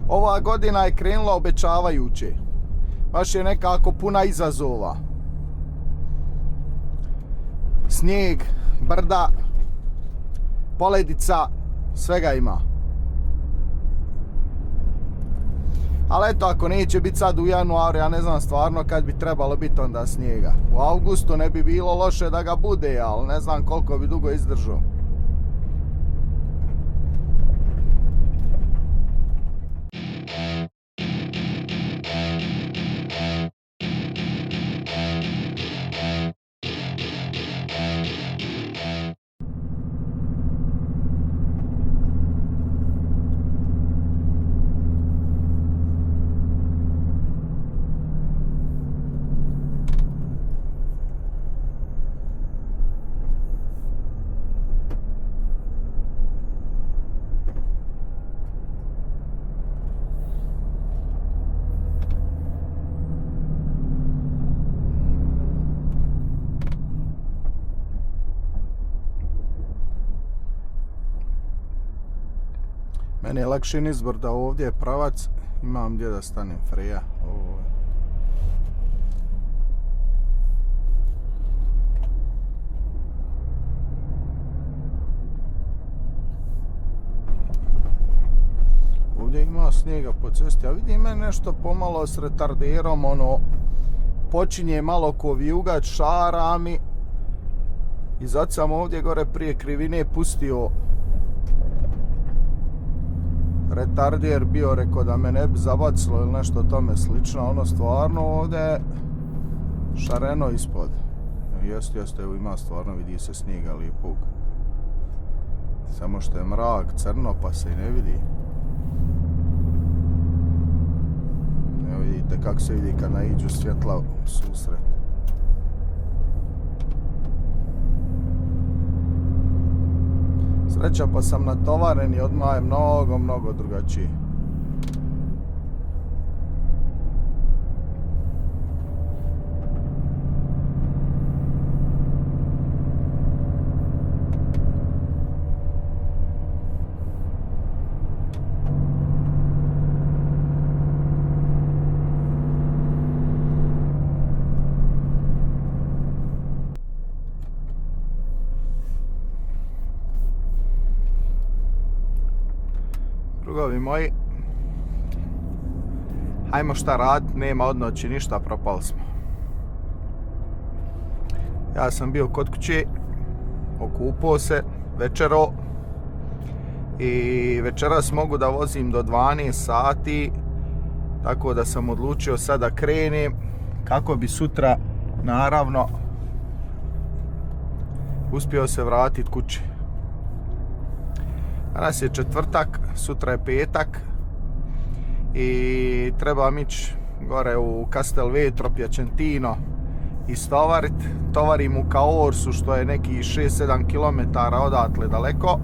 Ova godina je krenula obećavajuće. Baš je nekako puna izazova. Snijeg, brda, poledica, svega ima. Ali eto, ako neće biti sad u januaru, ja ne znam stvarno kad bi trebalo biti onda snijega. U avgustu ne bi bilo loše da ga bude, ali ne znam koliko bi dugo izdržao. Meni je lakši izbor da ovdje je pravac, imam gdje da stanem, Freja. Ovdje ima snijega po cesti, a vidim me nešto pomalo s retarderom, počinje malo ko vijugač, šara mi. I zato sam ovdje gore prije krivine pustio retarder, bio rekao da me ne bi zabacilo ili nešto tome slično, stvarno ovdje šareno ispod. Jeste, evo ima stvarno, vidi se snijega lijepog. Samo što je mrak, crno, pa se i ne vidi. Evo vidite kako se vidi kad naiđu svjetla u susret. Sreća pa sam natovaren i odmah je mnogo drugačiji. Drugovi moji, hajmo šta radit, nema odnoći ništa, propali smo. Ja sam bio kod kuće, okupao se, večero i večeras mogu da vozim do 12 sati, tako da sam odlučio sad da krenem kako bi sutra, naravno, uspio se vratiti kući. Danas je četvrtak, sutra je petak i trebam ići gore u Castelvetro, Piacentino istovarit. Tovarim u Caorsu, što je neki 6-7 km odatle daleko.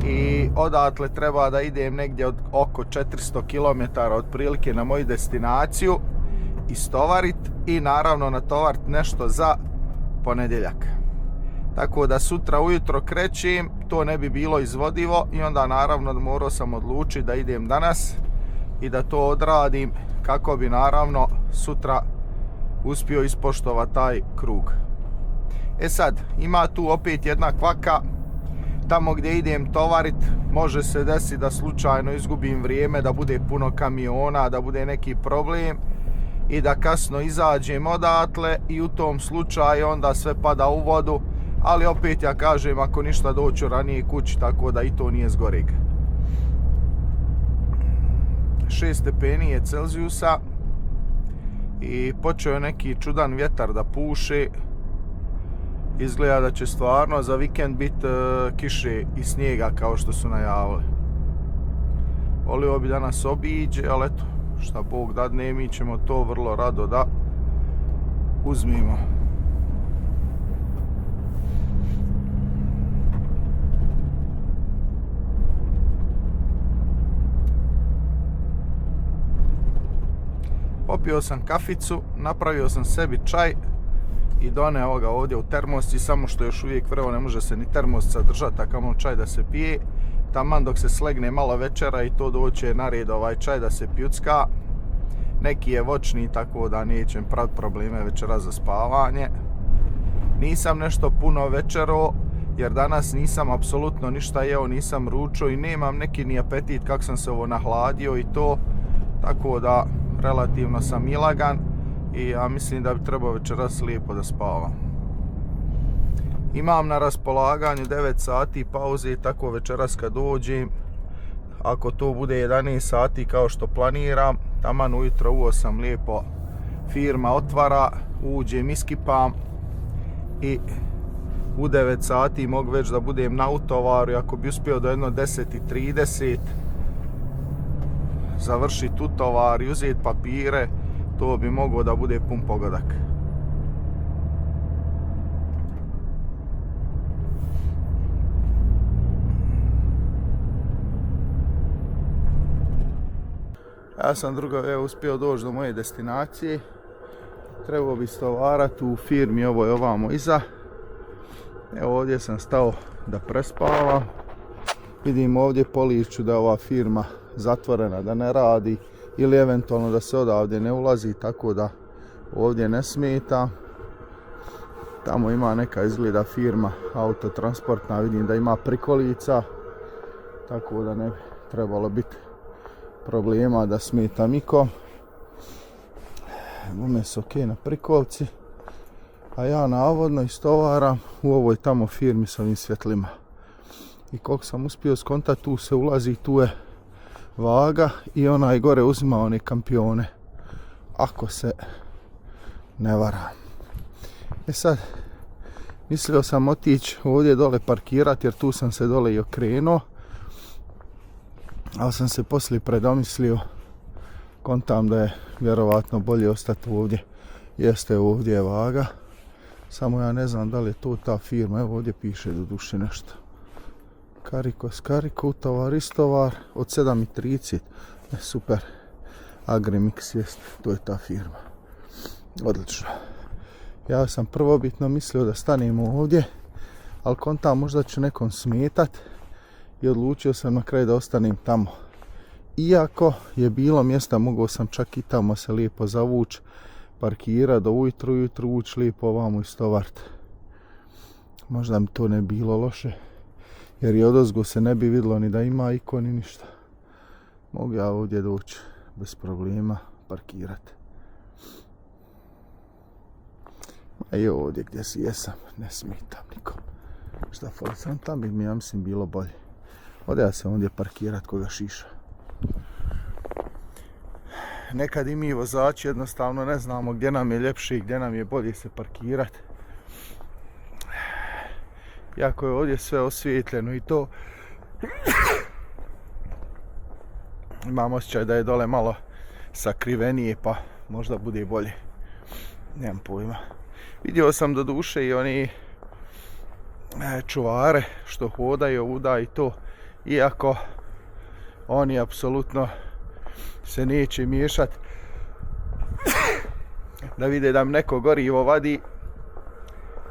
I odatle treba da idem negdje oko 400 km otprilike na moju destinaciju, istovarit i naravno natovarit nešto za ponedjeljak. Tako da sutra ujutro krećem, to ne bi bilo izvodivo i onda naravno morao sam odlučiti da idem danas i da to odradim kako bi naravno sutra uspio ispoštovati taj krug. E sad, ima tu opet jedna kvaka, tamo gdje idem tovarit može se desiti da slučajno izgubim vrijeme, da bude puno kamiona, da bude neki problem i da kasno izađem odatle i u tom slučaju onda sve pada u vodu. Ali opet ja kažem, ako ništa doću ranije kući, tako da i to nije zgoreg. 6 stepeni je Celzijusa i počeo je neki čudan vjetar da puše. Izgleda da će stvarno za vikend biti kiše i snijega kao što su najavili. Volio bi da nas obiđe, ali eto, šta Bog dadne, mi ćemo to vrlo rado da uzmimo. Popio sam kaficu, napravio sam sebi čaj i doneo ga ovdje u termos, i samo što još uvijek vrlo ne može se ni termos sadržati, a kamoli čaj da se pije. taman dok se slegne malo večera i to doće na red ovaj čaj da se pjucka. Neki je voćni, tako da nećem praviti probleme večera za spavanje. Nisam nešto puno večero, jer danas nisam apsolutno ništa jeo, nisam ručao i nemam neki ni apetit kako sam se ovo nahladio i to. Tako da relativno sam ilagan i ja mislim da bi trebao večeras lijepo da spavam. Imam na raspolaganju 9 sati pauze i tako večeras kad dođem, ako to bude 11 sati kao što planiram, taman ujutro u 8 lijepo firma otvara, uđem, iskipam i u 9 sati mogu već da budem na utovaru i ako bi uspio do jedno 10:30 završiti utovar i uzeti papire, to bi mogao da bude pun pogodak. Ja sam drugove uspio doći do moje destinacije. Trebao bi stovarati u firmi, ovo je ovamo iza. Evo ovdje sam stao da prespavam. Vidim ovdje po lišću da je ova firma zatvorena, da ne radi ili eventualno da se odavde ne ulazi, tako da ovdje ne smeta. Tamo ima neka izgleda firma autotransportna, vidim da ima prikolica, tako da ne bi trebalo biti problema da smeta nikom. Bome su ok na prikolci, a ja navodno istovaram u ovoj tamo firmi s ovim svjetlima. I koliko sam uspio skontati, tu se ulazi, tu je vaga i onaj gore uzima one kampione, ako se ne varam. Sad, mislio sam otići ovdje dole parkirati jer tu sam se dole i okrenuo, ali sam se poslije predomislio, kontam da je vjerovatno bolje ostati ovdje. Jeste, ovdje je vaga, samo ja ne znam da li je to ta firma. Evo ovdje piše do duše nešto. Kariko, utovar, istovar od 7:30. Super. Agrimix jest, to je ta firma. Odlično. Ja sam prvobitno mislio da stanemo ovdje, ali kontam možda će nekom smetat i odlučio sam na kraju da ostanem tamo. Iako je bilo mjesta, mogao sam čak i tamo se lijepo zavući, parkirati do ujutru ući lijepo ovamo istovart. Možda mi to ne bilo loše, jer i odozgo se ne bi vidjelo ni da ima iko ni ništa. Mogu ja ovdje doći bez problema, parkirati. A i ovdje gdje si jesam, ne smetam nikom. Šta folicam, tam bi mi, ja mislim, bilo bolje. Ode ja se ovdje parkirat koga šiša. Nekad i mi vozači jednostavno ne znamo gdje nam je ljepše i gdje nam je bolje se parkirat. Iako je ovdje sve osvijetljeno i to, imam osjećaj da je dole malo sakrivenije, pa možda bude bolje. Nemam pojma. Vidio sam do duše i oni čuvare što hodaju ovuda i to, iako oni apsolutno se neće miješat da vide da mi neko gorivo vadi,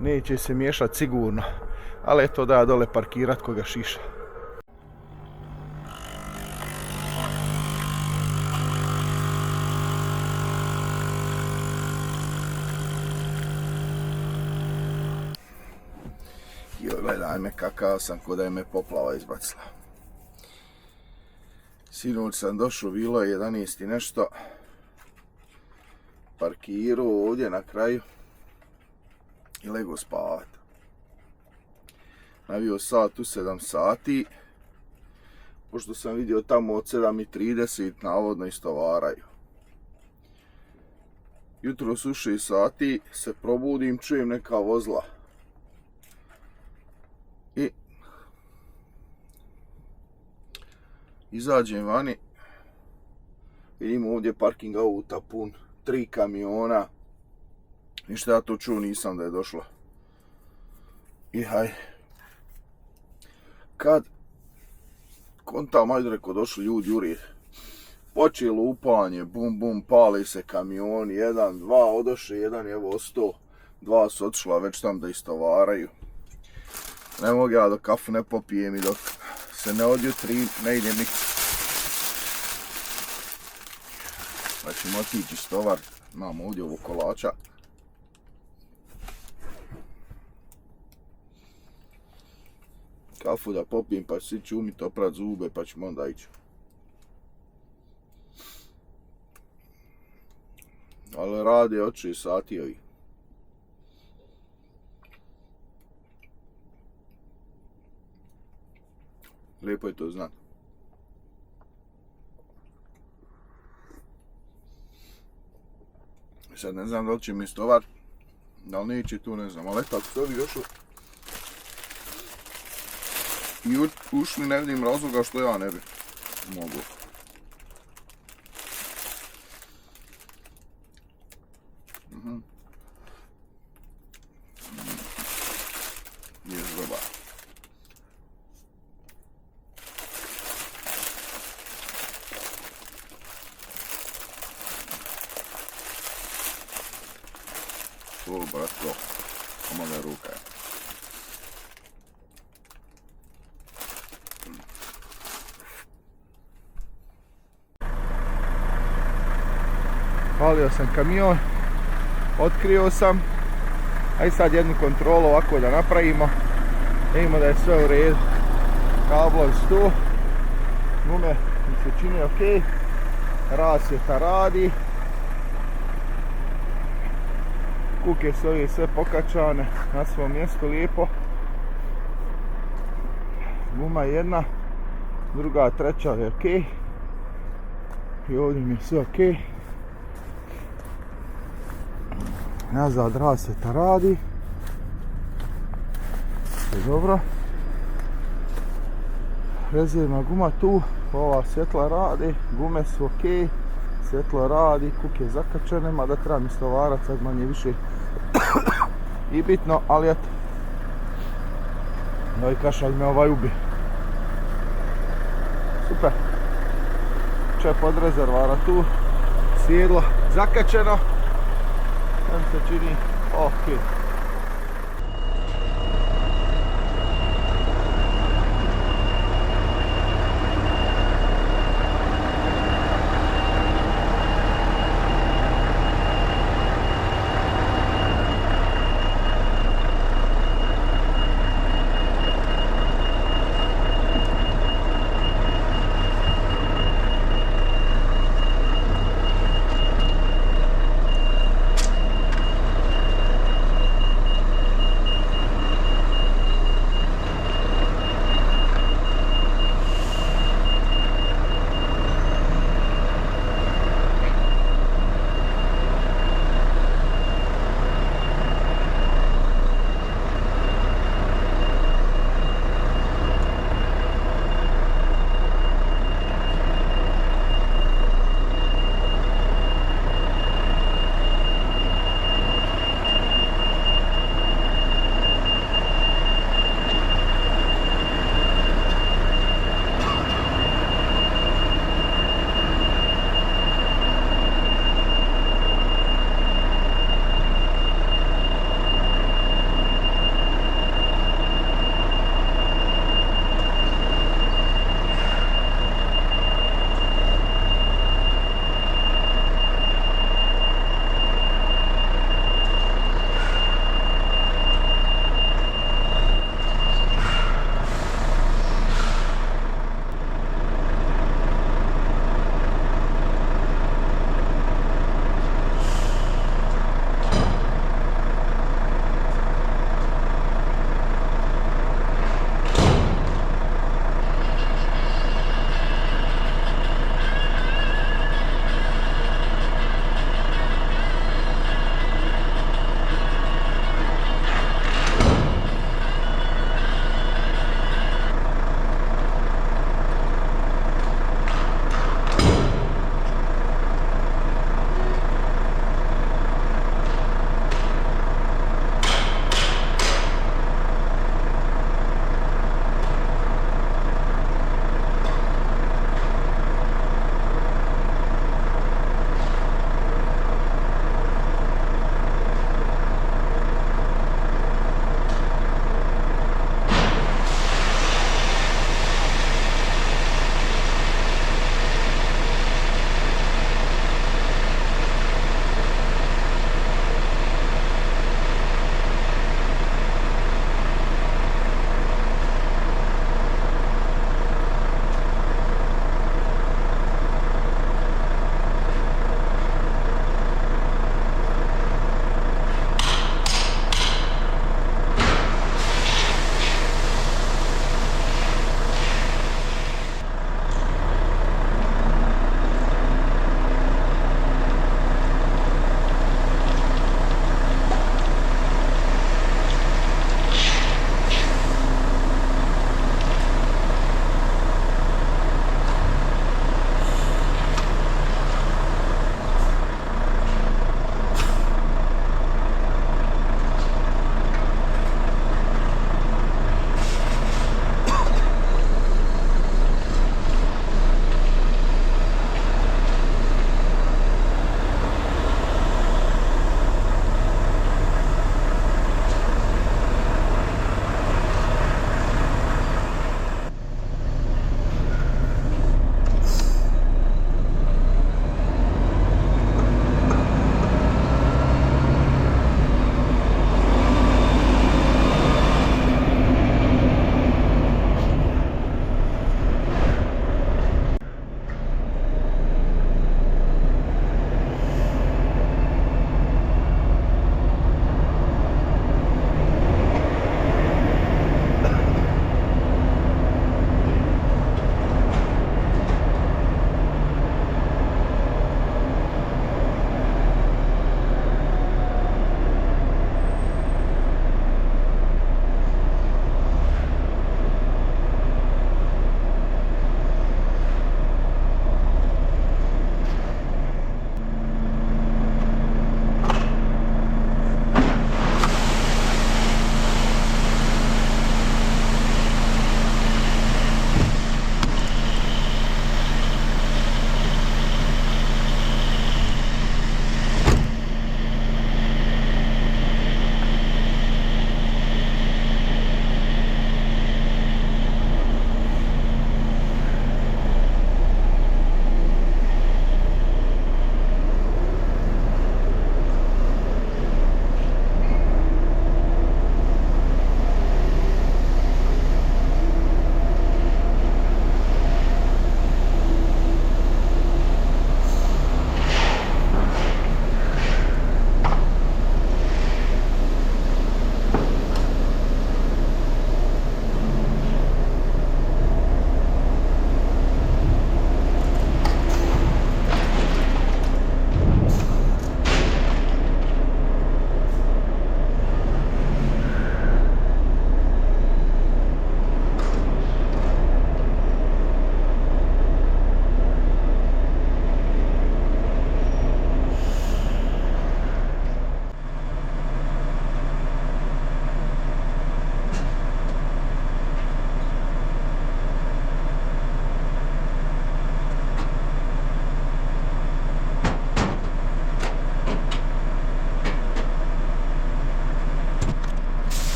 neće se miješat sigurno, ali eto da ja dole parkirat koga šiša. Jo, gledaj me kakav sam, ko da je me poplava izbacila. Sinoć sam došao, bilo je 11 i nešto, parkirao ovdje na kraju i lego spavat. Navio sat u 7 sati, pošto sam vidio tamo od 7:30 navodno istovaraju. Jutro su 6 sati, se probudim, čujem neka vozila. I izađem vani, vidim ovdje parking auta pun, 3 kamiona. Ništa ja to čuo nisam da je došlo. I haj. Kad kontam, ajde reko, došli ljudi juri. Počelo upanje, bum bum, pali se kamioni, 1, 2 odoše, jedan je evo ostao, 2 su otišla već tam da istovaraju. Ne mogu ja dok kafu ne popijem i dok se ne odjutri, ne ide nikak. Pa ćemo otići stovar, imamo ovdje ovo kolača. Kafu da popijem pa ću ići umit, oprat zube pa ćemo onda ići. Ali rade od 6 sati ovi. Lijepo je to znat. Sad ne znam da li će mi stovar, da li neće tu, ne znam, ali tako se ovi još i ušli, ne vidim razloga što ja ne bi mogu. Je dobar. Svol, bratko, pomogaj ruka je. Palio sam kamion, otkrio sam, a i sad jednu kontrolu ovako da napravimo. Vidimo da je sve u redu. Kablovi su tu, gume mi se čini ok, rasvjeta radi, kuke su ovdje sve pokačane na svom mjestu lijepo. Guma jedna, druga, treća je ok i ovdje mi je sve ok. Nazad rasvjeta radi, sve dobro. Rezervna guma tu, ova svjetla radi, gume su ok, svjetlo radi, kuke zakačene, mada treba mi stovarac, sad manje više i bitno, ali eto. Ovaj kašalj me ovaj ubi. Super. Čep od rezervara tu, sjedlo zakačeno. Tam se čini ok.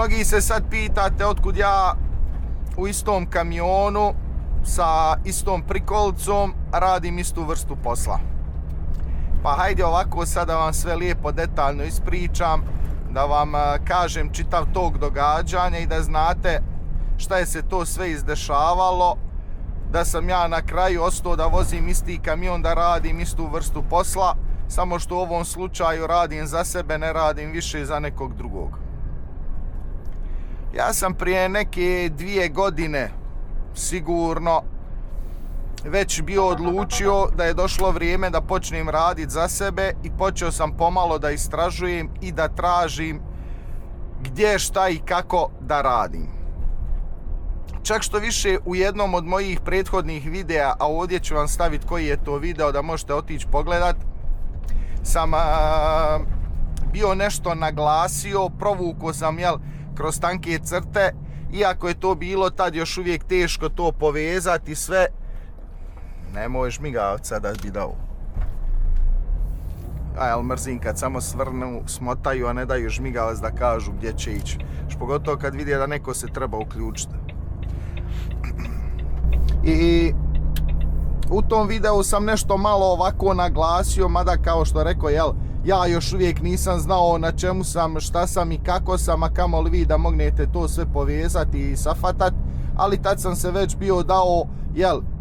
Mnogi se sad pitate otkud ja u istom kamionu sa istom prikolicom radim istu vrstu posla. Pa hajde ovako sad da vam sve lijepo detaljno ispričam, da vam kažem čitav tok događanja i da znate šta je se to sve izdešavalo, da sam ja na kraju ostao da vozim isti kamion, da radim istu vrstu posla, samo što u ovom slučaju radim za sebe, ne radim više za nekog drugog. Ja sam prije neke 2 godine sigurno već bio odlučio da je došlo vrijeme da počnem raditi za sebe i počeo sam pomalo da istražujem i da tražim gdje, šta i kako da radim. Čak što više u jednom od mojih prethodnih videa, a ovdje ću vam staviti koji je to video da možete otići pogledat, sam bio nešto naglasio, provukao sam kroz tanke crte, iako je to bilo tad još uvijek teško to povezati sve. Nemoj žmigavca da bi dao. Jel mrzim kad samo svrnu, smotaju, a ne daju žmigavac da kažu gdje će ići. Pogotovo kad vidi da neko se treba uključiti. I u tom videu sam nešto malo ovako naglasio, mada kao što rekao, ja još uvijek nisam znao na čemu sam, šta sam i kako sam, a kamoli vi da mognete to sve povezati i safatat, ali tad sam se već bio dao,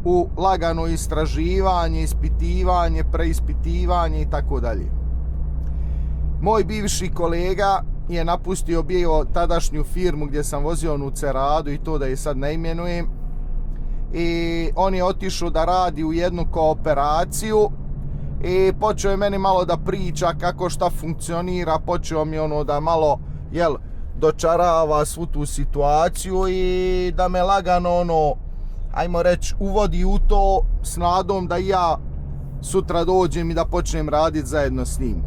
u lagano istraživanje, ispitivanje, preispitivanje i tako dalje. Moj bivši kolega je napustio bio tadašnju firmu gdje sam vozio onu Ceradu i to da je sad ne imenujem, i on je otišao da radi u jednu kooperaciju i počeo je meni malo da priča kako šta funkcionira, počeo mi da malo dočarava svu tu situaciju i da me lagano ajmo reći uvodi u to s nadom da ja sutra dođem i da počnem raditi zajedno s njim.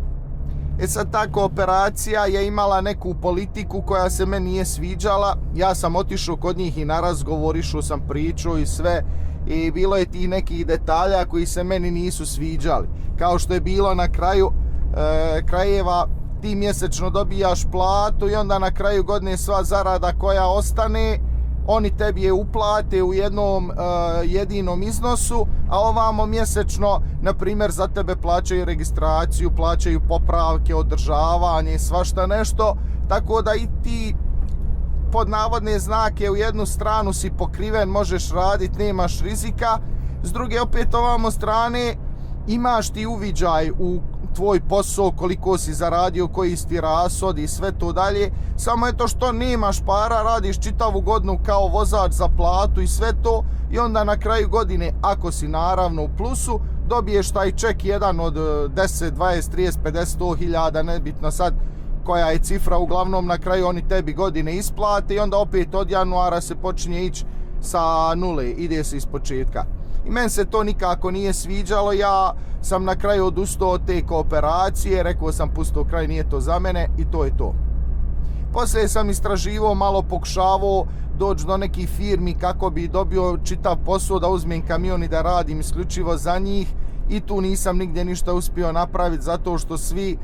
Sad ta kooperacija je imala neku politiku koja se meni nije sviđala. Ja sam otišao kod njih i na razgovor, išao sam pričao i sve, i bilo je tih nekih detalja koji se meni nisu sviđali. Kao što je bilo na kraju krajeva, ti mjesečno dobijaš platu i onda na kraju godine sva zarada koja ostane oni tebi je uplate u jednom jedinom iznosu, a ovamo mjesečno, na primjer, za tebe plaćaju registraciju, plaćaju popravke, održavanje, svašta nešto, tako da i ti pod navodne znake u jednu stranu si pokriven, možeš raditi, nemaš rizika, s druge opet ovamo strane imaš ti uviđaj u tvoj posao, koliko si zaradio, koji si ti rashod i sve to dalje, samo je to što nemaš para, radiš čitavu godinu kao vozač za platu i sve to, i onda na kraju godine, ako si naravno u plusu, dobiješ taj ček jedan od 10, 20, 30, 50, 100 hiljada, nebitno sad koja je cifra, uglavnom na kraju oni tebi godine isplate i onda opet od januara se počinje ići sa nule, ide se iz početka. I meni se to nikako nije sviđalo, ja sam na kraju odustao od te kooperacije, rekao sam pustio kraj, nije to za mene i to je to. Poslije sam istraživao, malo pokušavao doći do nekih firmi kako bi dobio čitav posao da uzmem kamion i da radim isključivo za njih, i tu nisam nigdje ništa uspio napraviti zato što svi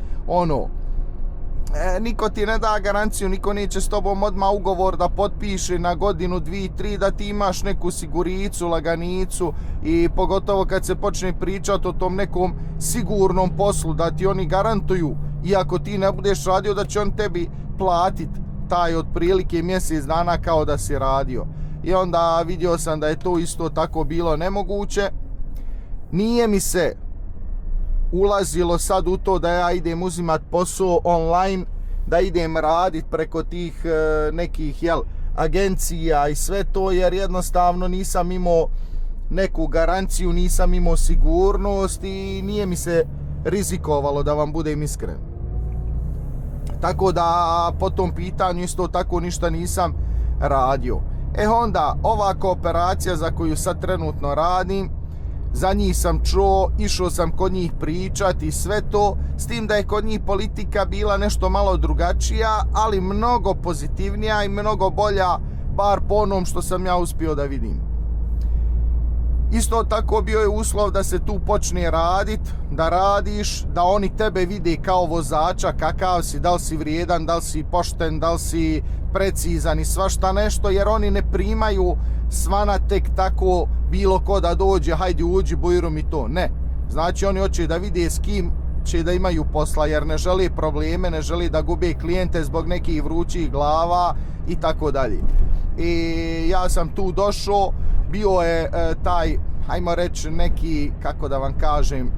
niko ti ne da garanciju, niko neće s tobom odmah ugovor da potpiše na godinu, 2, 3, da ti imaš neku siguricu, laganicu, i pogotovo kad se počne pričati o tom nekom sigurnom poslu, da ti oni garantuju, iako ti ne budeš radio, da će on tebi platiti taj otprilike mjesec dana kao da si radio. I onda vidio sam da je to isto tako bilo nemoguće. Nije mi se ulazilo sad u to da ja idem uzimat posao online, da idem radit preko tih nekih agencija i sve to, jer jednostavno nisam imao neku garanciju, nisam imao sigurnost i nije mi se rizikovalo, da vam budem iskren. Tako da po tom pitanju isto tako ništa nisam radio. Onda ova kooperacija za koju sad trenutno radim, za njih sam čuo, išao sam kod njih pričati i sve to, s tim da je kod njih politika bila nešto malo drugačija, ali mnogo pozitivnija i mnogo bolja, bar po onom što sam ja uspio da vidim. Isto tako bio je uslov da se tu počne radit, da radiš, da oni tebe vide kao vozača, kakav si, da li si vrijedan, da li si pošten, da li si precizan i svašta nešto, jer oni ne primaju svana tek tako bilo ko da dođe, hajde uđi, bujrum i to. Ne. Znači oni hoće da vide s kim će da imaju posla, jer ne žele probleme, ne žele da gube klijente zbog nekih vrućih glava i tako dalje. I ja sam tu došao, bio je taj, hajmo reći, neki, kako da vam kažem,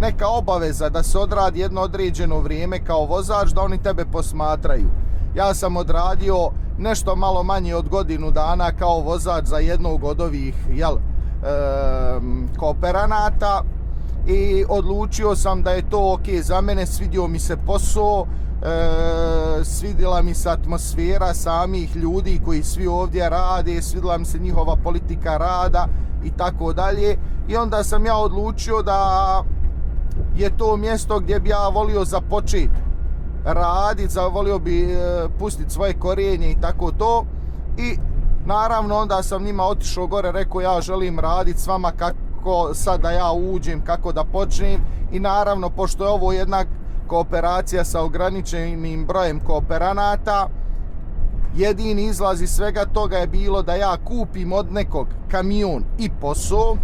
neka obaveza da se odradi jedno određeno vrijeme kao vozač, da oni tebe posmatraju. Ja sam odradio nešto malo manje od godinu dana kao vozač za jednog od ovih kooperanata i odlučio sam da je to ok za mene, svidio mi se posao, svidjela mi se atmosfera samih ljudi koji svi ovdje rade, svidjela mi se njihova politika rada i tako dalje. I onda sam ja odlučio da je to mjesto gdje bi ja volio započeti raditi, volio bi pustiti svoje korijenje i tako to. I naravno onda sam njima otišao gore, rekao ja želim raditi s vama, kako sad da ja uđem, kako da počnem. I naravno, pošto je ovo jedna kooperacija sa ograničenim brojem kooperanata, jedini izlaz iz svega toga je bilo da ja kupim od nekog kamion i posao,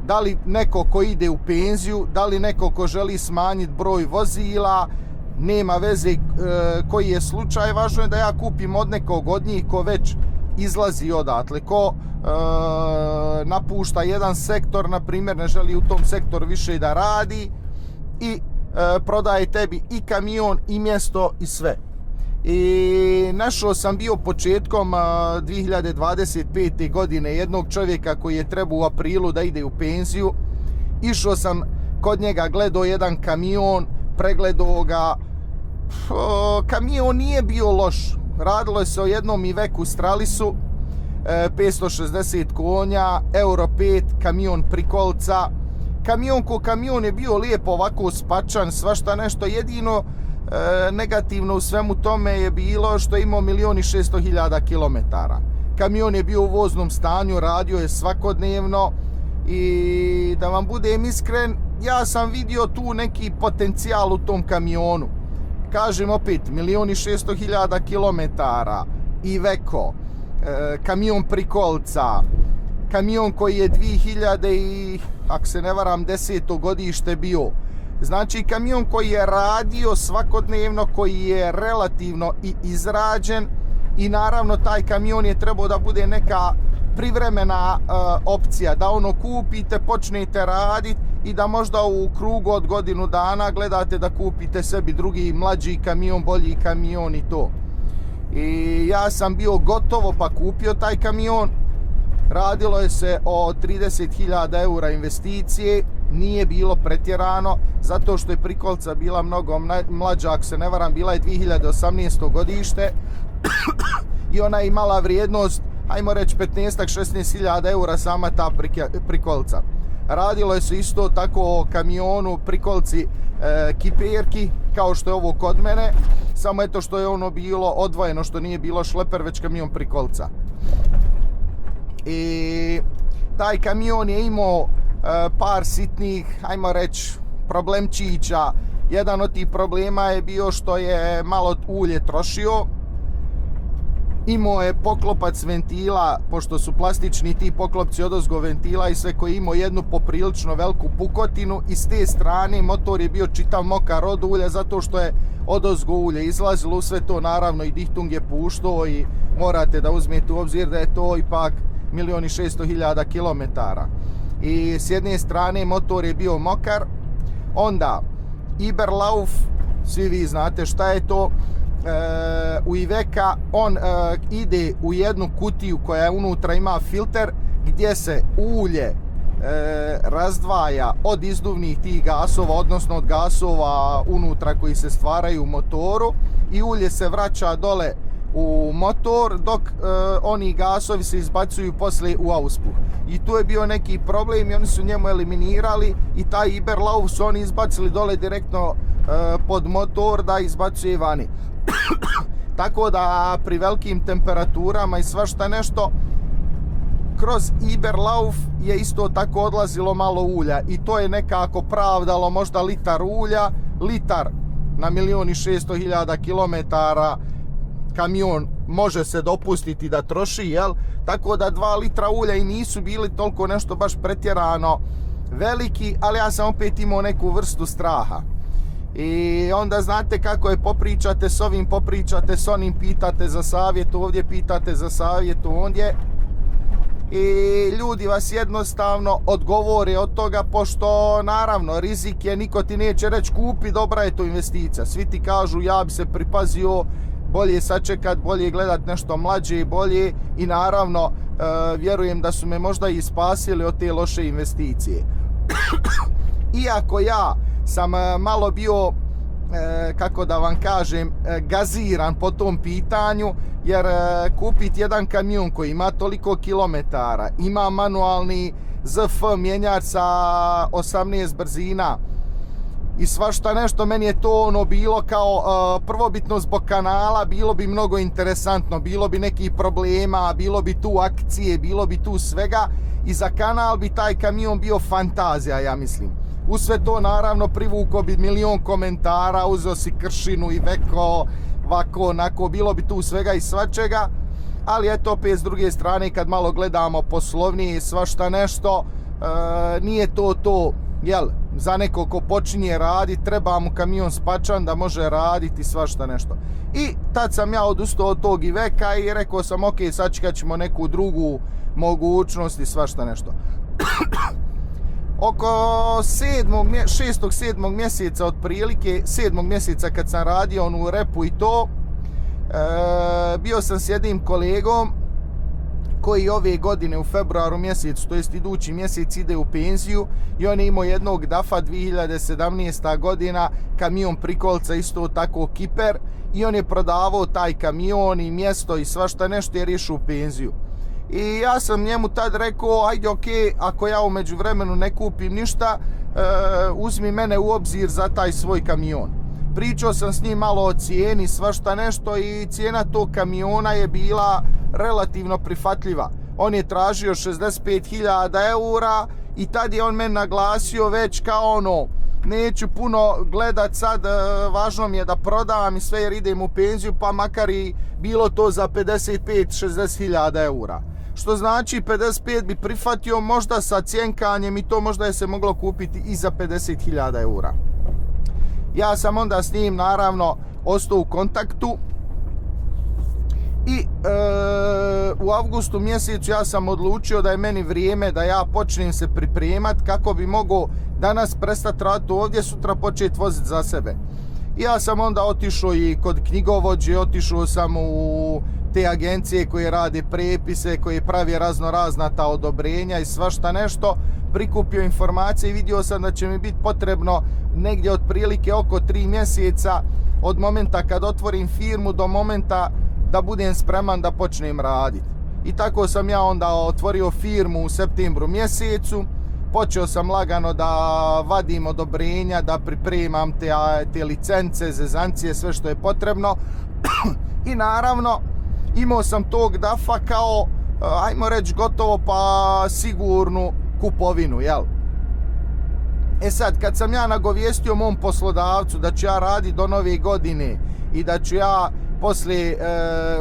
da li neko ko ide u penziju, da li neko ko želi smanjiti broj vozila, nema veze koji je slučaj, važno je da ja kupim od nekog od njih ko već izlazi odatle, ko napušta jedan sektor, na primjer ne želi u tom sektoru više da radi i prodaje tebi i kamion i mjesto i sve. I našao sam bio početkom 2025. godine jednog čovjeka koji je trebao u aprilu da ide u penziju. Išao sam kod njega, gledao jedan kamion, pregledao ga. Kamion nije bio loš. Radilo se o jednom Iveco Stralisu, 560 konja, Euro 5, kamion prikolca. Kamion ko kamion je bio lijepo ovako spačan, svašta nešto. Jedino negativno u svemu tome je bilo što je imao 1.600.000 kilometara. Kamion je bio u voznom stanju, radio je svakodnevno i da vam budem iskren, ja sam vidio tu neki potencijal u tom kamionu. Kažem opet, 1.600.000 kilometara, Iveco, kamion prikolca, kamion koji je 2000 i, ako se ne varam, 10. godište bio. Znači kamion koji je radio svakodnevno, koji je relativno i izrađen i naravno taj kamion je trebao da bude neka privremena opcija, da ono kupite, počnete raditi i da možda u krugu od godinu dana gledate da kupite sebi drugi mlađi kamion, bolji kamion i to. I ja sam bio gotovo pa kupio taj kamion. Radilo je se o 30.000 eura investicije, nije bilo pretjerano, zato što je prikolca bila mnogo mlađa, ako se ne varam, bila je 2018. godište i ona je imala vrijednost, ajmo reći 15-16.000 eura sama ta prikolca. Radilo je se isto tako o kamionu, prikolci kiperki, kao što je ovo kod mene, samo eto što je ono bilo odvojeno, što nije bilo šleper, već kamion prikolca. I taj kamion je imao par sitnih, ajmo reći, problemčića. Jedan od tih problema je bio što je malo ulje trošio. Imao je poklopac ventila, pošto su plastični ti poklopci odozgo ventila i sve, koji imao jednu poprilično veliku pukotinu i s te strane motor je bio čitav mokar od ulja, zato što je odozgo ulje izlazilo. Sve to naravno i dihtung je puštao i morate da uzmete u obzir da je to ipak 1.600.000 kilometara. I s jedne strane motor je bio mokar. Onda Iberlauf, svi vi znate šta je to, u Iveca on ide u jednu kutiju koja unutra ima filter gdje se ulje razdvaja od izduvnih tih gasova, odnosno od gasova unutra koji se stvaraju u motoru, i ulje se vraća dole u motor, dok oni gasovi se izbacuju poslije u auspuh. I tu je bio neki problem i oni su njemu eliminirali i taj Iberlauf su oni izbacili dole direktno pod motor da izbacuje vani. Tako da pri velikim temperaturama i svašta nešto, kroz Iberlauf je isto tako odlazilo malo ulja i to je nekako pravdalo možda litar ulja, litar na 1.600.000 kilometara kamion može se dopustiti da troši, jel? Tako da 2 litra ulja i nisu bili toliko nešto baš pretjerano veliki, ali ja sam opet imao neku vrstu straha. I onda znate kako je, popričate s ovim, popričate s onim, pitate za savjet ovdje, pitate za savjet ondje. I ljudi vas jednostavno odgovore od toga, pošto naravno rizik je, niko ti neće reći kupi, dobra je to investicija. Svi ti kažu ja bi se pripazio, bolje sačekat, bolje gledat nešto mlađe, bolje, i naravno vjerujem da su me možda i spasili od te loše investicije. Iako ja sam malo bio, kako da vam kažem, gaziran po tom pitanju, jer kupiti jedan kamion koji ima toliko kilometara, ima manualni ZF mjenjač sa 18 brzina i svašta nešto, meni je to ono bilo kao prvobitno zbog kanala, bilo bi mnogo interesantno, bilo bi nekih problema, bilo bi tu akcije, bilo bi tu svega, i za kanal bi taj kamion bio fantazija, ja mislim. U sve to naravno privukao bi milion komentara, uzeo si kršinu i veko, ovako, onako, bilo bi tu svega i svačega, ali eto opet s druge strane kad malo gledamo poslovnije i svašta nešto, nije to, jel, za neko ko počinje raditi, treba mu kamion spačan da može raditi svašta nešto. I tad sam ja odustao od tog Iveka i rekao sam ok, sačekat ćemo neku drugu mogućnost i svašta nešto. Oko 6. 7. mjeseca otprilike, 7. mjeseca kad sam radio onu repu i to, bio sam s jednim kolegom koji ove godine u februaru mjesecu, to jest idući mjesec, ide u penziju, i on je imao jednog DAF-a 2017. godina, kamion prikolca, isto tako Kiper, i on je prodavao taj kamion i mjesto i svašta nešto jer je išao u penziju. I ja sam njemu tad rekao, ajde ok, ako ja u međuvremenu ne kupim ništa, uzmi mene u obzir za taj svoj kamion. Pričao sam s njim malo o cijeni, svašta nešto, i cijena tog kamiona je bila relativno prihvatljiva. On je tražio 65.000 eura i tad je on meni naglasio već kao ono, neću puno gledat sad, važno mi je da prodam i sve jer idem u penziju, pa makar i bilo to za 55-60.000 eura. Što znači 55 bi prihvatio, možda sa cjenkanjem i to možda je se moglo kupiti i za 50.000 eura. Ja sam onda s njim naravno ostao u kontaktu i u avgustu mjesecu ja sam odlučio da je meni vrijeme da ja počnem se pripremat kako bi mogao danas prestati raditi ovdje, sutra početi voziti za sebe. I ja sam onda otišao i kod knjigovođe, otišao sam u te agencije koje rade prepise, koje pravi razna ta odobrenja i svašta nešto, prikupio informacije i vidio sam da će mi biti potrebno negdje otprilike oko 3 mjeseca od momenta kad otvorim firmu do momenta da budem spreman da počnem raditi. I tako sam ja onda otvorio firmu u septembru mjesecu, počeo sam lagano da vadim odobrenja, da pripremam te licence, zezancije, sve što je potrebno. I naravno imao sam tog DAF-a kao, ajmo reći, gotovo pa sigurnu kupovinu, jel? E sad, kad sam ja nagovijestio mom poslodavcu da ću ja raditi do nove godine i da ću ja poslije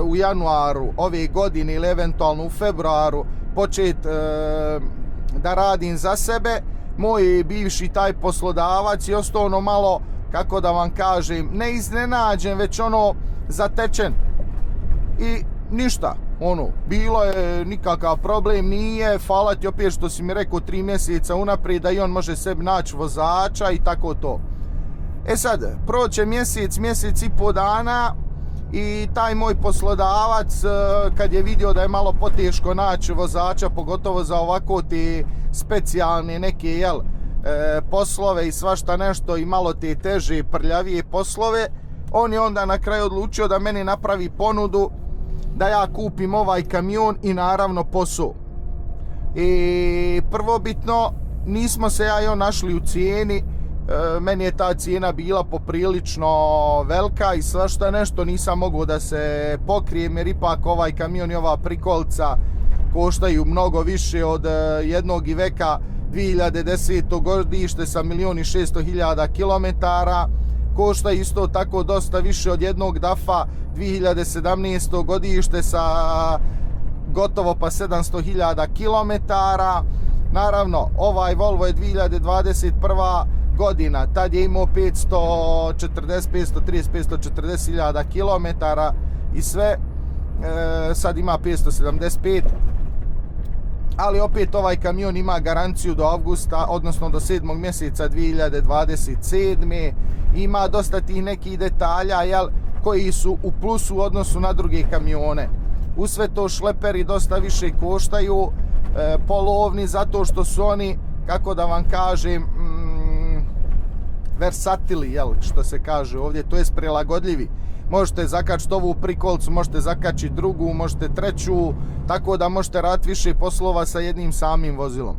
u januaru ove godine ili eventualno u februaru početi da radim za sebe, moj bivši taj poslodavac je ostao ono malo, kako da vam kažem, ne iznenađen, već ono zatečen. I ništa, ono, bilo je nikakav problem, nije, hvala ti opet što si mi rekao 3 mjeseca unaprijed da i on može sebi naći vozača i tako to. E sad, prođe mjesec i pol dana i taj moj poslodavac, kad je vidio da je malo poteško naći vozača, pogotovo za ovako te specijalne neke, jel, poslove i svašta nešto i malo te teže, prljavije poslove, on je onda na kraju odlučio da meni napravi ponudu da ja kupim ovaj kamion i naravno posao. I prvobitno nismo se ja i on našli u cijeni, meni je ta cijena bila poprilično velika i svašta nešto, nisam mogao da se pokrijem jer ipak ovaj kamion i ova prikolca koštaju mnogo više od jednog Iveka 2010. godište sa 1.600.000 km, košta isto tako dosta više od jednog DAF-a 2017. godište sa gotovo pa 700.000 km. Naravno, ovaj Volvo je 2021. godina, tad je imao 540.000 km i sve, sad ima 575, ali opet ovaj kamion ima garanciju do avgusta, odnosno do 7. mjeseca 2027. Ima dosta tih nekih detalja, jel, koji su u plusu u odnosu na druge kamione. U sve to šleperi dosta više koštaju, polovni, zato što su oni, kako da vam kažem, versatili, jel, što se kaže ovdje, to jest prilagodljivi. Možete zakačiti ovu prikolcu, možete zakačiti drugu, možete treću, tako da možete raditi više poslova sa jednim samim vozilom.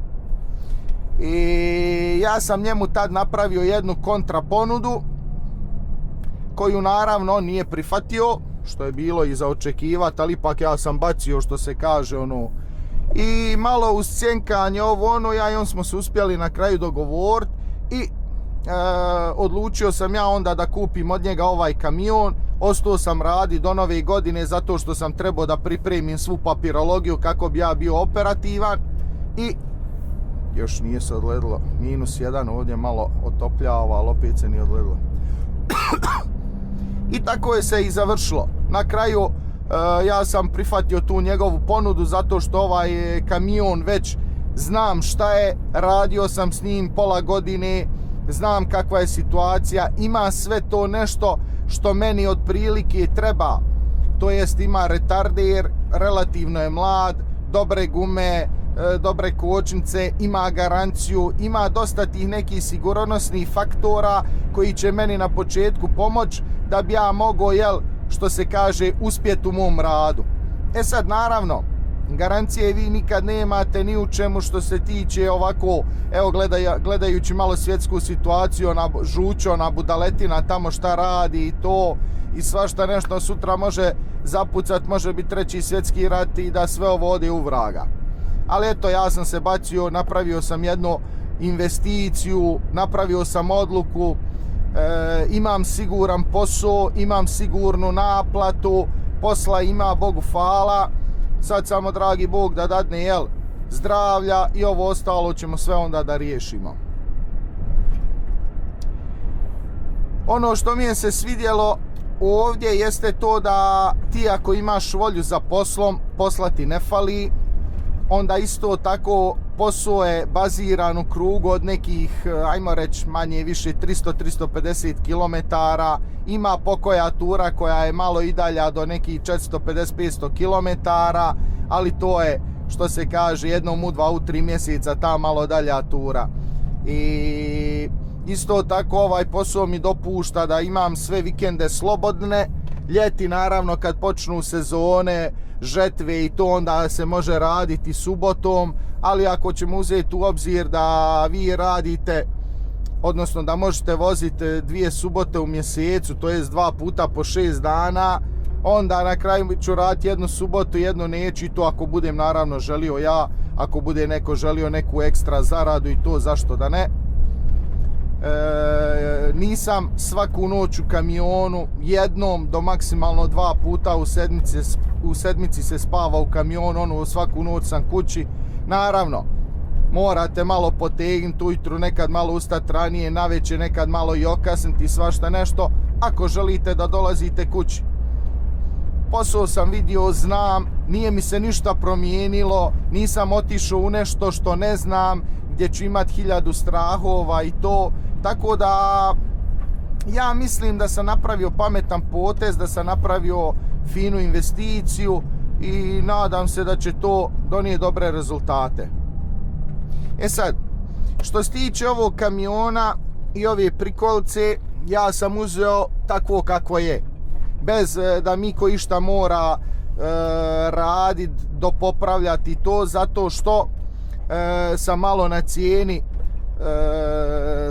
I ja sam njemu tad napravio jednu kontra ponudu, koju naravno on nije prihvatio, što je bilo i za očekivati, ali ipak ja sam bacio, što se kaže, ono. I malo uz cjenkanje ovo ono, ja i on smo se uspjeli na kraju dogovoriti i odlučio sam ja onda da kupim od njega ovaj kamion. Ostao sam radi do nove godine zato što sam trebao da pripremim svu papirologiju kako bi ja bio operativan. I još nije se odledilo, -1 ovdje malo otopljava, ali opet se nije odledilo. I tako je se i završilo. Na kraju ja sam prihvatio tu njegovu ponudu zato što ovaj kamion već znam šta je, radio sam s njim pola godine, znam kakva je situacija, ima sve to nešto što meni otprilike treba, to jest ima retarder, relativno je mlad, dobre gume, dobre kočnice, ima garanciju, ima dosta tih nekih sigurnosnih faktora koji će meni na početku pomoći da bi ja mogao, jel, što se kaže, uspjeti u mom radu. E sad, naravno, garancije vi nikad nemate ni u čemu što se tiče ovako, evo gledajući malo svjetsku situaciju, ona žučo, ona budaletina tamo šta radi i to, i svašta nešto sutra može zapucat, može biti 3. svjetski rat i da sve ovo ode u vraga. Ali eto, ja sam se bacio, napravio sam jednu investiciju, napravio sam odluku, imam siguran posao, imam sigurnu naplatu, posla ima, Bogu hvala. Sad samo, dragi Bog, da dadne, jel, zdravlja i ovo ostalo ćemo sve onda da riješimo. Ono što mi je se svidjelo ovdje jeste to da ti ako imaš volju za poslom, posla ti ne fali. Onda isto tako posao je baziran u krugu od nekih, ajmo reći, manje više 300-350 km. Ima pokoja tura koja je malo i dalja do nekih 450-500 km, ali to je, što se kaže, jednom u 2 u 3 mjeseca ta malo dalja tura. I isto tako ovaj posao mi dopušta da imam sve vikende slobodne. Ljeti naravno kad počnu sezone, žetve i to, onda se može raditi subotom, ali ako ćemo uzeti u obzir da vi radite, odnosno da možete voziti 2 subote u mjesecu, to jest 2 puta po 6 dana, onda na kraju ću raditi jednu subotu, jednu neću, i to ako budem naravno želio ja, ako bude neko želio neku ekstra zaradu i to, zašto da ne. Nisam svaku noć u kamionu, jednom do maksimalno 2 puta u sedmici se spava u kamionu, ono svaku noć sam kući. Naravno, morate malo potegnuti ujutru, nekad malo ustati ranije, navečer nekad malo i okasniti, svašta nešto, ako želite da dolazite kući. Posao sam vidio, znam, nije mi se ništa promijenilo, nisam otišao u nešto što ne znam, gdje ću imati 1000 strahova i to, tako da ja mislim da sam napravio pametan potez, da sam napravio finu investiciju i nadam se da će to donijeti dobre rezultate. E sad, što se tiče ovog kamiona i ove prikolice, ja sam uzeo takvo kakvo je, bez da mi ko išta mora raditi, dopopravljati to, zato što sam malo na cijeni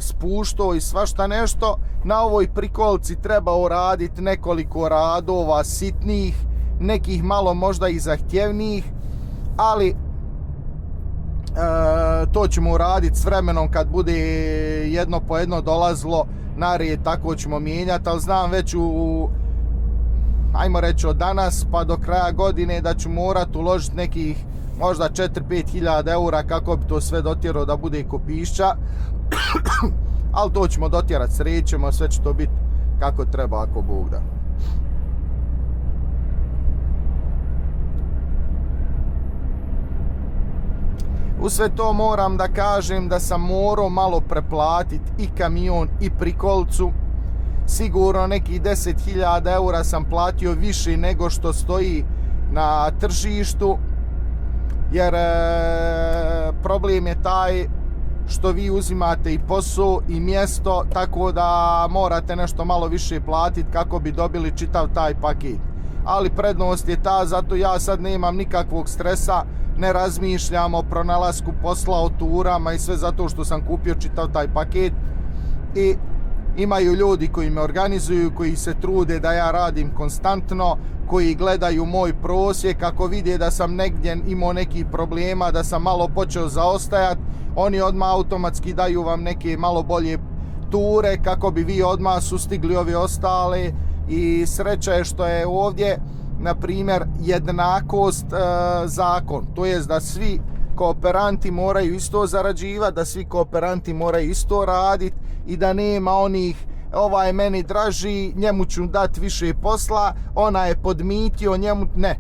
spuštao i svašta nešto. Na ovoj prikolici trebao raditi nekoliko radova sitnih, nekih malo možda i zahtjevnijih, ali to ćemo uraditi s vremenom kad bude jedno po jedno dolazilo na red, tako ćemo mijenjati, ali znam već ajmo reći od danas pa do kraja godine da ću morat uložiti nekih možda 4-5 hiljada eura kako bi to sve dotjerao da bude ko pišća. Ali to ćemo dotjerati, srećemo, sve će to biti kako treba ako Bog da. U sve to moram da kažem da sam morao malo preplatiti i kamion i prikolicu. Sigurno nekih 10.000 eura sam platio više nego što stoji na tržištu, jer problem je taj što vi uzimate i posao i mjesto, tako da morate nešto malo više platiti kako bi dobili čitav taj paket. Ali prednost je ta, zato ja sad nemam nikakvog stresa, ne razmišljam o pronalasku posla, o turama i sve, zato što sam kupio čitav taj paket. I imaju ljudi koji me organizuju, koji se trude da ja radim konstantno, koji gledaju moj prosjek, kako vide da sam negdje imao nekih problema, da sam malo počeo zaostajat, oni odmah automatski daju vam neke malo bolje ture kako bi vi odmah sustigli ove ostale. I sreća je što je ovdje, na primjer, jednakost zakon, to jest da svi kooperanti moraju isto zarađivati, da svi kooperanti moraju isto raditi i da nema onih ovaj meni draži, njemu ću dati više posla, ona je podmitio, njemu ne.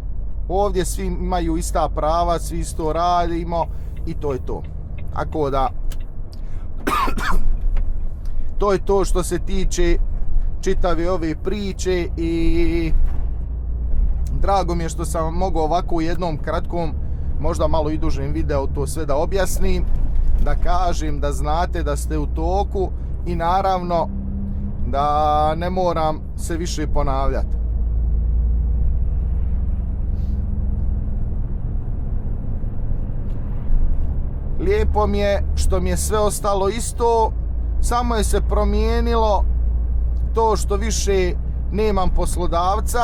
Ovdje svi imaju ista prava, svi isto radimo i to je to. Tako da to je to što se tiče čitave ove priče i drago mi je što sam mogao ovako u jednom kratkom, možda malo i dužem videu to sve da objasnim, da kažem da znate da ste u toku i naravno da ne moram se više ponavljati. Lijepo mi je što mi je sve ostalo isto, samo je se promijenilo to što više nemam poslodavca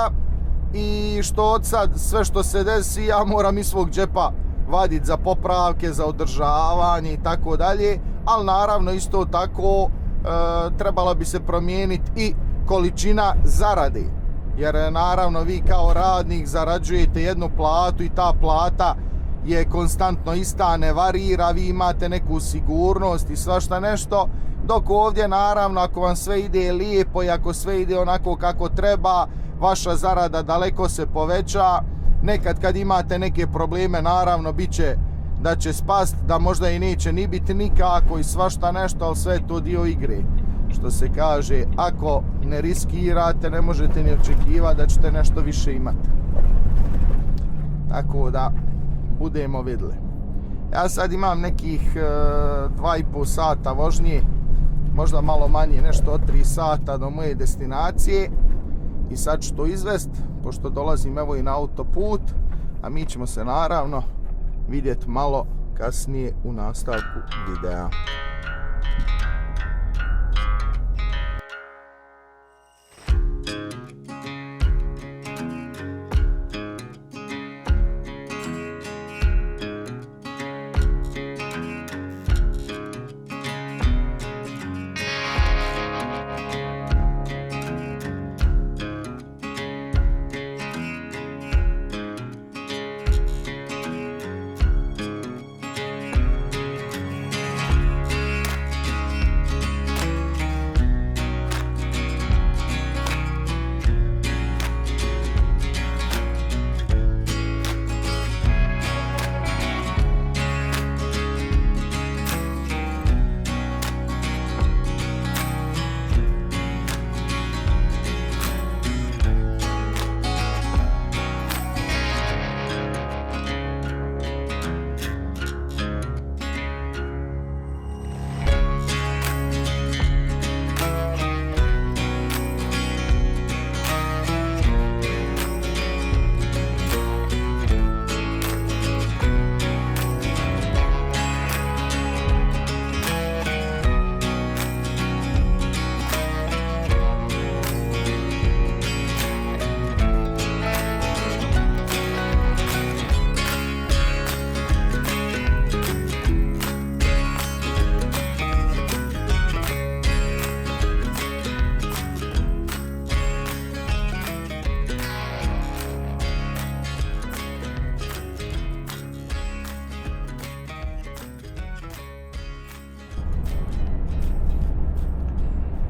i što od sad sve što se desi ja moram iz svog džepa vaditi za popravke, za održavanje i tako dalje, ali naravno isto tako trebala bi se promijeniti i količina zarade, jer naravno vi kao radnik zarađujete jednu platu i ta plata je konstantno ista, ne varira, vi imate neku sigurnost i svašta nešto, dok ovdje naravno ako vam sve ide lijepo i ako sve ide onako kako treba, vaša zarada daleko se poveća. Nekad kad imate neke probleme, naravno bit će da će spast, da možda i neće ni biti nikako i svašta nešto, ali sve je to dio igre. Što se kaže, ako ne riskirate, ne možete ni očekivati da ćete nešto više imati. Tako da budemo vidjeli. Ja sad imam nekih 2,5 sata vožnje, možda malo manje, nešto od 3 sata do moje destinacije i sad ću to izvest, pošto dolazim evo i na autoput, a mi ćemo se naravno vidjeti malo kasnije u nastavku videa.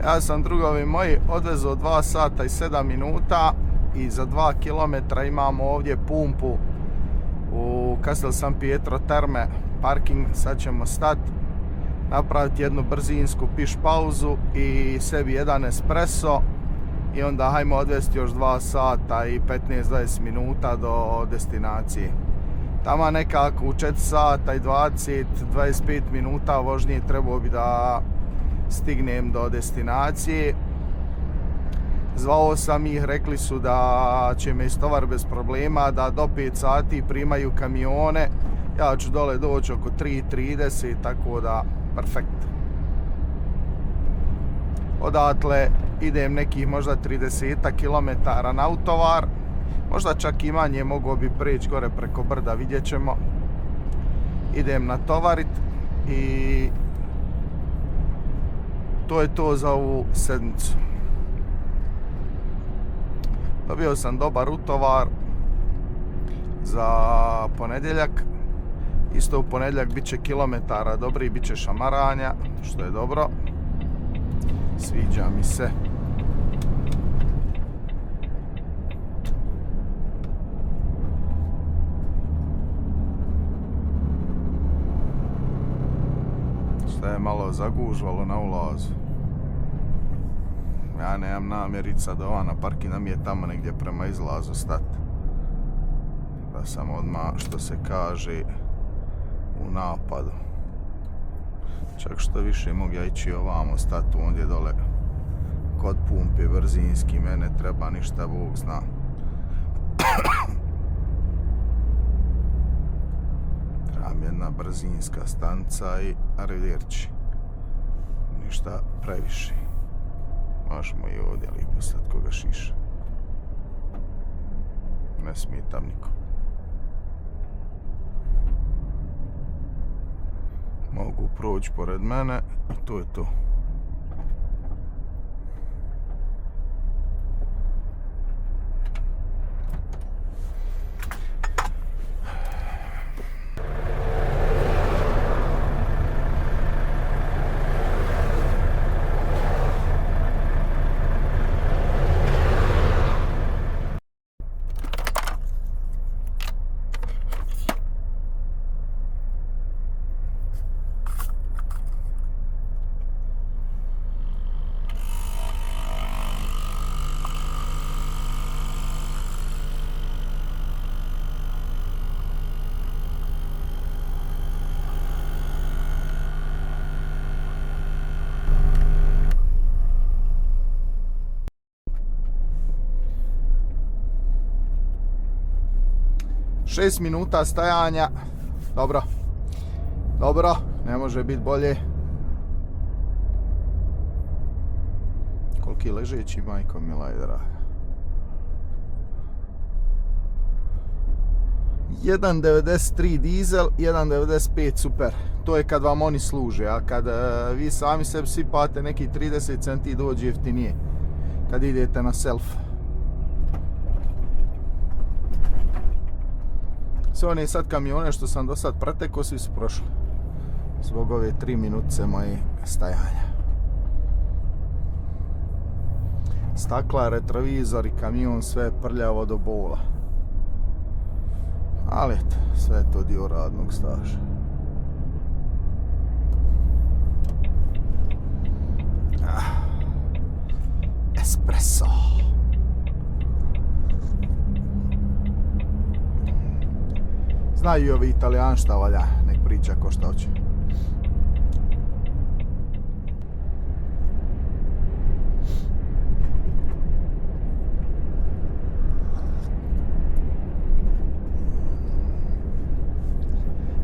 Ja sam, drugovi moji, odvezao 2 sata i 7 minuta i za 2 km imamo ovdje pumpu u Castel San Pietro Terme parking. Sad ćemo stati, napraviti jednu brzinsku piš pauzu i sebi jedan espresso i onda hajmo odvesti još 2 sata i 15-20 minuta do destinacije. Tamo nekako u 4 sata i 20-25 minuta vožnje trebao bi da stignem do destinacije. Zvao sam ih, rekli su da će me istovar bez problema, da do 5 sati primaju kamione. Ja ću dole doći oko 3:30, tako da perfekt. Odatle idem nekih možda 30 km na utovar, možda čak i manje, mogao bi preći gore preko brda, vidjet ćemo. Idem natovarit i to je to za ovu sedmicu. Dobio sam dobar utovar za ponedjeljak. Isto u ponedjeljak bit će kilometara dobri, bit će šamaranja, što je dobro. Sviđa mi se. Šta je malo zagužvalo na ulazu. Ja nemam namjerica da ova na parking, nam je tamo negdje prema izlazu stati. Da sam odmah, što se kaže, u napadu. Čak što više mogu ja ići ovamo, stati ondje dole kod pumpe brzinski, mene treba ništa, Bog zna. Trebam jedna brzinska stanca i arrivederci. Ništa previše. Možemo i ovdje lijepo stati koga šiša. Ne smitam nikom. Mogu proći pored mene i to je to. Šest minuta stajanja. Dobro. Dobro, ne može biti bolje. Koliki ležeći, majko mila i draga. 1.93 dizel, 1.95 super. To je kad vam oni služe, a kad vi sami sebi sipate neki 30 centi dođe jeftinije kad idete na self. Sve one sad kamione što sam do sad pretekao, svi su prošli. Zbog ove 3 minutice moje stajanja. Stakla, retrovizori, kamion, sve prljavo do bola. Ali eto, sve je to dio radnog staža. Espresso. Znaju i ovi Italijani šta valja, nek priča ko šta hoće.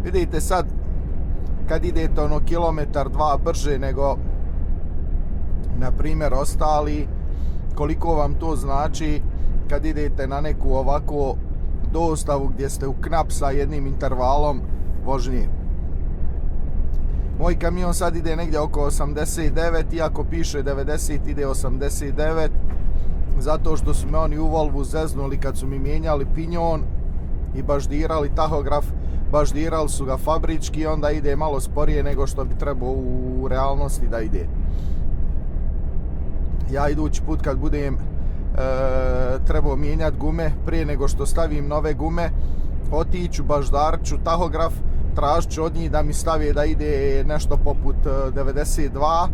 Vidite sad, kad idete ono kilometar, dva brže nego na primjer ostali, koliko vam to znači kad idete na neku ovako dostavu gdje ste u knap sa jednim intervalom vožnje. Moj kamion sad ide negdje oko 89, iako piše 90, ide 89, zato što su me oni u Volvu zeznuli kad su mi mijenjali pinjon i baždirali tahograf, baždirali su ga fabrički i onda ide malo sporije nego što bi trebao u realnosti da ide. ja idući put kad budem trebao mijenjati gume, prije nego što stavim nove gume, otiću, baždarit ću tahograf, tražit ću od njih da mi stave da ide nešto poput 92,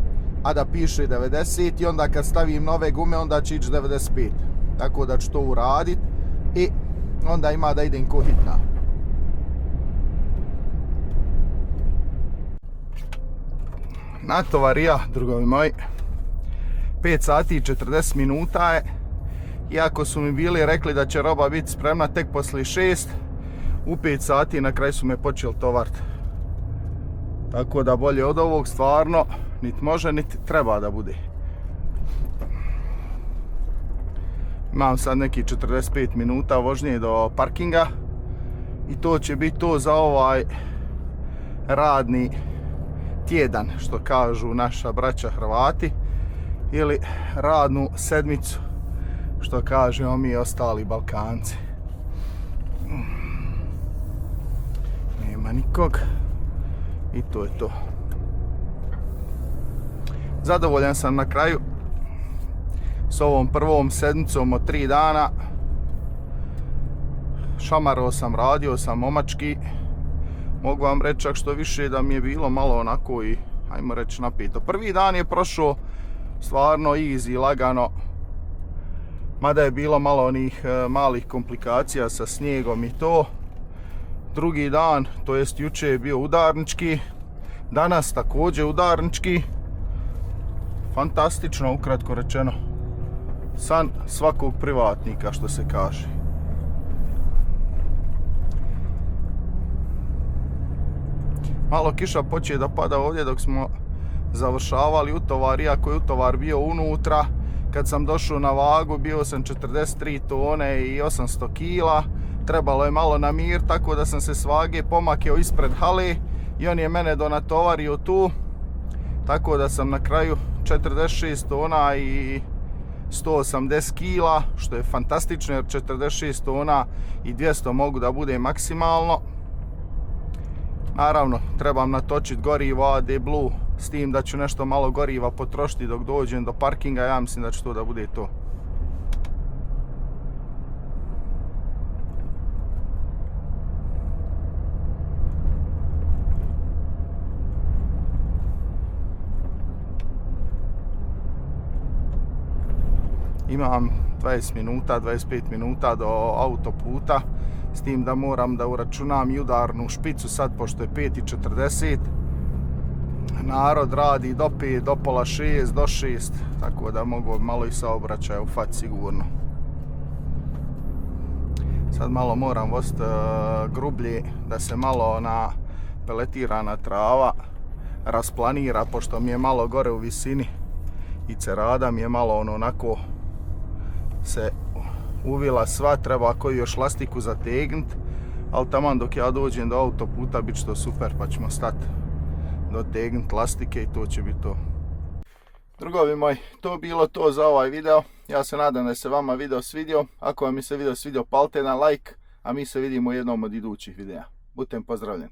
a da piše 90, i onda kad stavim nove gume onda će ići 95. Tako da ću to uradit i onda ima da idem ko hitna. Natovarija, drugovi moji, 5 sati i 40 minuta je. Iako su mi bili rekli da će roba biti spremna tek poslije 6, u 5 sati na kraju su me počeli tovariti. Tako da bolje od ovog stvarno niti može niti treba da bude. Imam sad neki 45 minuta vožnje do parkinga i to će biti to za ovaj radni tjedan, što kažu naša braća Hrvati, ili radnu sedmicu, što kažemo mi ostali Balkanci. Nema nikog i to je to. Zadovoljan sam na kraju s ovom prvom sedmicom od 3 dana. Šamaro sam, radio sam momački. Mogu vam reći čak što više da mi je bilo malo onako i, ajmo reći, napito. Prvi dan je prošao stvarno easy, lagano. Mada je bilo malo onih malih komplikacija sa snijegom i to. Drugi dan, to jest jučer, je bio udarnički. Danas također udarnički. Fantastično, ukratko rečeno. San svakog privatnika, što se kaže. Malo kiša počeo da pada ovdje dok smo završavali utovar, iako je utovar bio unutra. Kad sam došao na vagu bio sam 43 tone i 800 kila. Trebalo je malo na mir, tako da sam se s vage pomakao ispred hale i on je mene donatovario tu. Tako da sam na kraju 46 tona i 180 kila, što je fantastično jer 46 tona i 200 mogu da bude maksimalno. Naravno, trebam natočiti gorivo AD Blue, s tim da ću nešto malo goriva potrošiti dok dođem do parkinga. Ja mislim da će to da bude to. Imam 20 minuta, 25 minuta do autoputa, s tim da moram da uračunam i udarnu špicu sad, pošto je 5:40. Narod radi do 5, do pola 6, do 6, tako da mogu malo i saobraćaja ufati sigurno. Sad malo moram voziti grublje, da se malo na peletirana trava rasplanira, pošto mi je malo gore u visini i cerada mi je malo onako se uvila sva, treba koju još lastiku zategnut, ali taman dok ja dođem do autoputa bit će to super, pa ćemo stati dotegnut lastike i to će biti to. Drugovi moji, to bilo to za ovaj video. Ja se nadam da se vama video svidio. Ako vam se video svidio, palite na like, a mi se vidimo u jednom od idućih videa. Budite pozdravljeni.